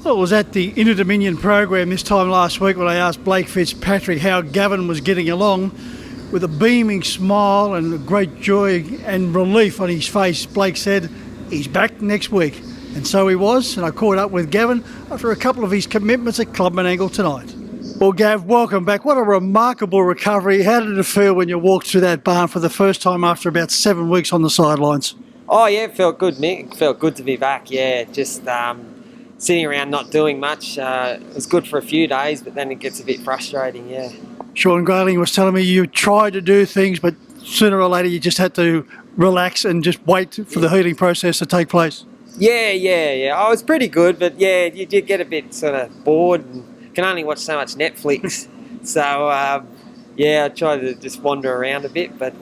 thought it was at the Inter-Dominion program this time last week when I asked Blake Fitzpatrick how Gavin was getting along. With a beaming smile and a great joy and relief on his face, Blake said he's back next week. And so he was, and I caught up with Gavin after a couple of his commitments at Clubman Angle tonight. Well, Gav, welcome back. What a remarkable recovery. How did it feel when you walked through that barn for the first time after about 7 weeks on the sidelines? Oh yeah, it felt good, Mick. It felt good to be back, yeah. Just sitting around not doing much. It was good for a few days, but then it gets a bit frustrating, yeah. Sean Grayling was telling me you tried to do things, but sooner or later you just had to relax and just wait for the healing process to take place. Yeah. I was pretty good, but yeah, you did get a bit sort of bored and can only watch so much Netflix. So, yeah, I tried to just wander around a bit, but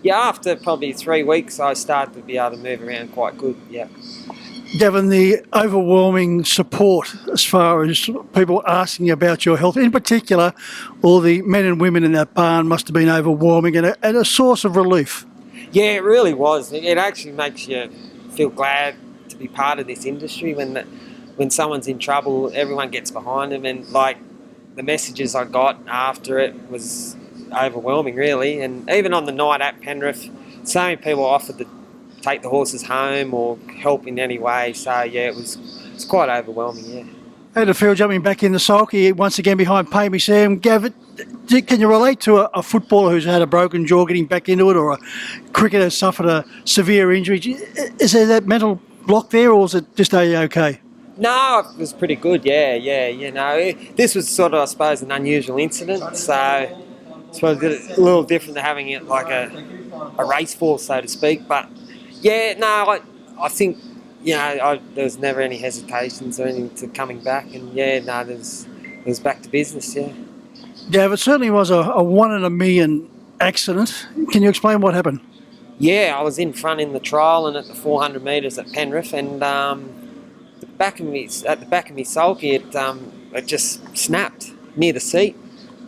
yeah, after probably 3 weeks, I started to be able to move around quite good, yeah. Gavin, the overwhelming support as far as people asking about your health, in particular, all the men and women in that barn must have been overwhelming and a source of relief. Yeah, it really was. It actually makes you feel glad to be part of this industry. When someone's in trouble, everyone gets behind them, and like the messages I got after it was overwhelming, really. And even on the night at Penrith, so many people offered to take the horses home or help in any way. So yeah, it's quite overwhelming, yeah. How did it feel jumping back in the sulky once again behind Pay Me Sam? Gavin, can you relate to a footballer who's had a broken jaw getting back into it, or a cricketer suffered a severe injury? Is there that mental block there, or is it just okay? No, it was pretty good, yeah. You know, this was sort of, I suppose, an unusual incident, so I suppose it's a little different to having it like a race force, so to speak, but yeah, no, I think, you know, there was never any hesitations or anything to coming back, and yeah, no, it was back to business, yeah. Yeah, it certainly was a 1 in a million accident. Can you explain what happened? Yeah, I was in front in the trial and at the 400 metres at Penrith, and at the back of me sulky, it just snapped near the seat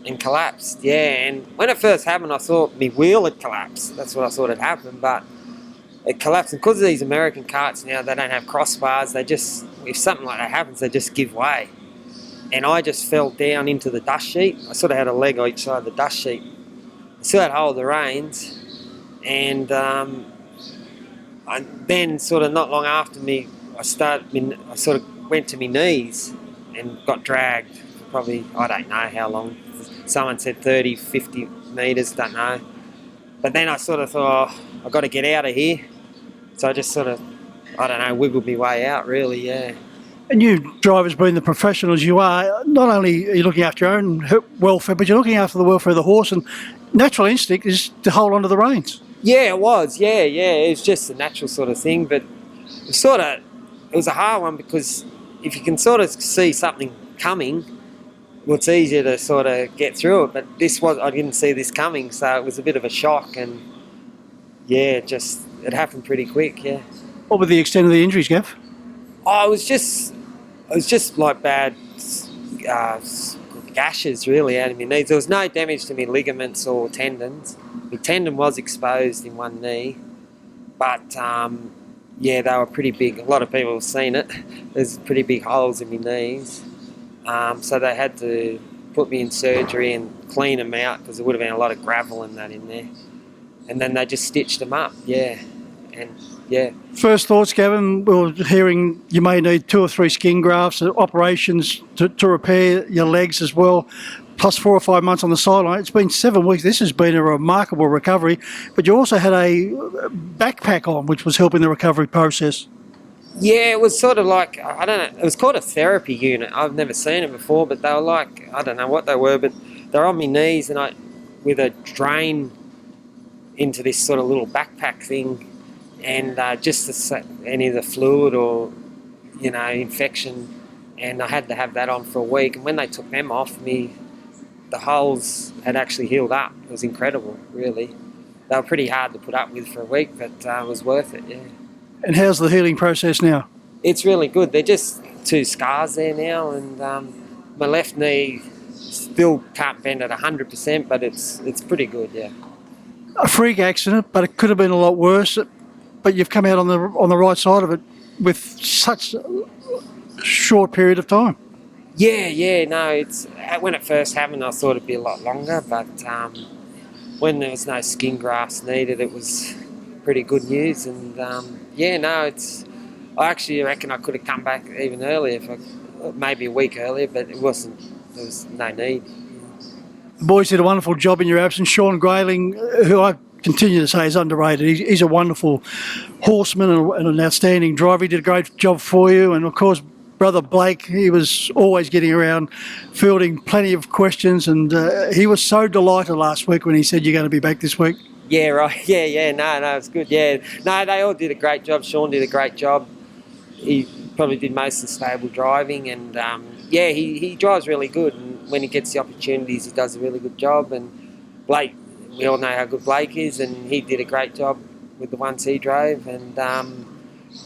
and collapsed, yeah. And when it first happened, I thought my wheel had collapsed. That's what I thought had happened, but it collapsed, and because of these American carts now, they don't have crossbars. They just, if something like that happens, they just give way. And I just fell down into the dust sheet. I sort of had a leg on each side of the dust sheet. I still had hold of the reins, and then sort of not long after me, I sort of went to my knees and got dragged. Probably, I don't know how long. Someone said 30, 50 metres, don't know. But then I sort of thought, oh, I've got to get out of here. So I just sort of, I don't know, wiggled my way out, really, yeah. And you drivers, being the professionals you are, not only are you looking after your own welfare, but you're looking after the welfare of the horse, and natural instinct is to hold on to the reins. Yeah, it was, yeah. It was just a natural sort of thing, but it was a hard one, because if you can sort of see something coming, well, it's easier to sort of get through it, but I didn't see this coming, so it was a bit of a shock, and yeah, it happened pretty quick, yeah. What were the extent of the injuries, Gav? Oh, it was just like bad gashes, really, out of my knees. There was no damage to my ligaments or tendons. My tendon was exposed in one knee, but yeah, they were pretty big. A lot of people have seen it. There's pretty big holes in my knees. So they had to put me in surgery and clean them out, because there would have been a lot of gravel and that in there. And then they just stitched them up, yeah. And yeah. First thoughts, Gavin, we were hearing you may need 2 or 3 skin grafts, operations to repair your legs as well, plus 4 or 5 months on the sideline. It's been 7 weeks. This has been a remarkable recovery, but you also had a backpack on, which was helping the recovery process. Yeah, it was sort of like, I don't know, it was called a therapy unit. I've never seen it before, but they were like, I don't know what they were, but they're on my knees, and with a drain into this sort of little backpack thing, and just any of the fluid or, you know, infection, and I had to have that on for a week. And when they took them off me, the holes had actually healed up. It was incredible, really. They were pretty hard to put up with for a week, but it was worth it, yeah. And how's the healing process now? It's really good. They're just 2 scars there now, and my left knee still can't bend at 100%, but it's pretty good, yeah. A freak accident, but it could have been a lot worse. But you've come out on the right side of it with such short period of time. Yeah, no, it's when it first happened, I thought it'd be a lot longer, but when there was no skin grafts needed, it was pretty good news. And I actually reckon I could have come back even earlier, maybe a week earlier, but it wasn't. There was no need. The boys did a wonderful job in your absence. Sean Grayling, who I continue to say is underrated. He's a wonderful horseman and an outstanding driver. He did a great job for you, and of course, brother Blake, he was always getting around, fielding plenty of questions, and he was so delighted last week when he said you're going to be back this week. Yeah, right. Yeah. No, it's good. Yeah, no, they all did a great job. Sean did a great job. He probably did most of the stable driving, and he drives really good. And when he gets the opportunities, he does a really good job. And Blake, we all know how good Blake is, and he did a great job with the ones he drove. And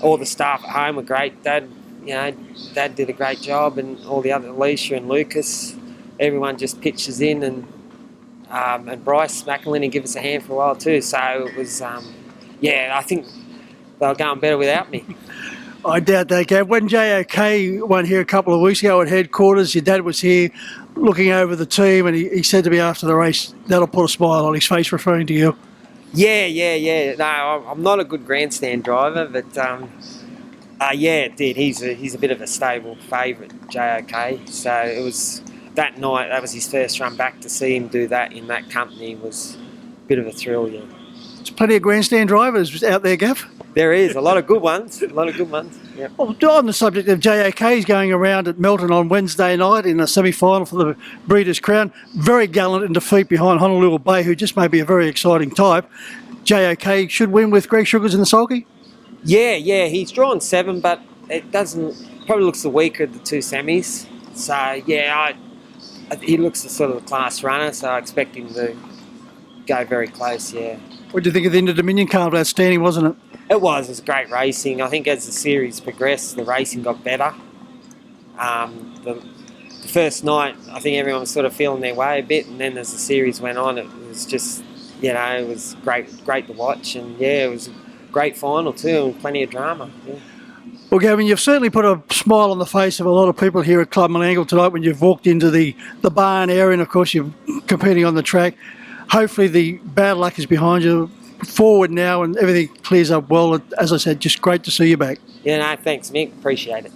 all the staff at home were great. Dad did a great job, and all the other, Alicia and Lucas, everyone just pitches in, and Bryce McElhinney give us a hand for a while too. So it was, I think they were going better without me. I doubt that, Gav. When JOK went here a couple of weeks ago at headquarters, your dad was here looking over the team, and he said to me after the race, that'll put a smile on his face, referring to you. Yeah. No, I'm not a good grandstand driver, but it did. He's a bit of a stable favourite, JOK. So it was that night. That was his first run back. To see him do that in that company was a bit of a thrill. Yeah. There's plenty of grandstand drivers out there, Gav. There is a lot of good ones. Yeah. Well, on the subject of JOK's going around at Melton on Wednesday night in a semi-final for the Breeders' Crown, very gallant in defeat behind Honolulu Bay, who just may be a very exciting type. JOK should win with Greg Sugars in the sulky. Yeah, he's drawn 7, but it probably looks the weaker of the 2 semis. So he looks the sort of the class runner, so I expect him to go very close. Yeah. What do you think of the Inter-Dominion Carnival? Outstanding, wasn't it? It was great racing. I think as the series progressed, the racing got better. The first night, I think everyone was sort of feeling their way a bit, and then as the series went on, it was just, it was great to watch, and it was a great final too, and plenty of drama. Yeah. Well, Gavin, you've certainly put a smile on the face of a lot of people here at Club Menangle tonight when you've walked into the barn area, and of course you're competing on the track. Hopefully the bad luck is behind you. Forward now and everything clears up well. As I said, just great to see you back. Yeah, no, thanks, Mick. Appreciate it.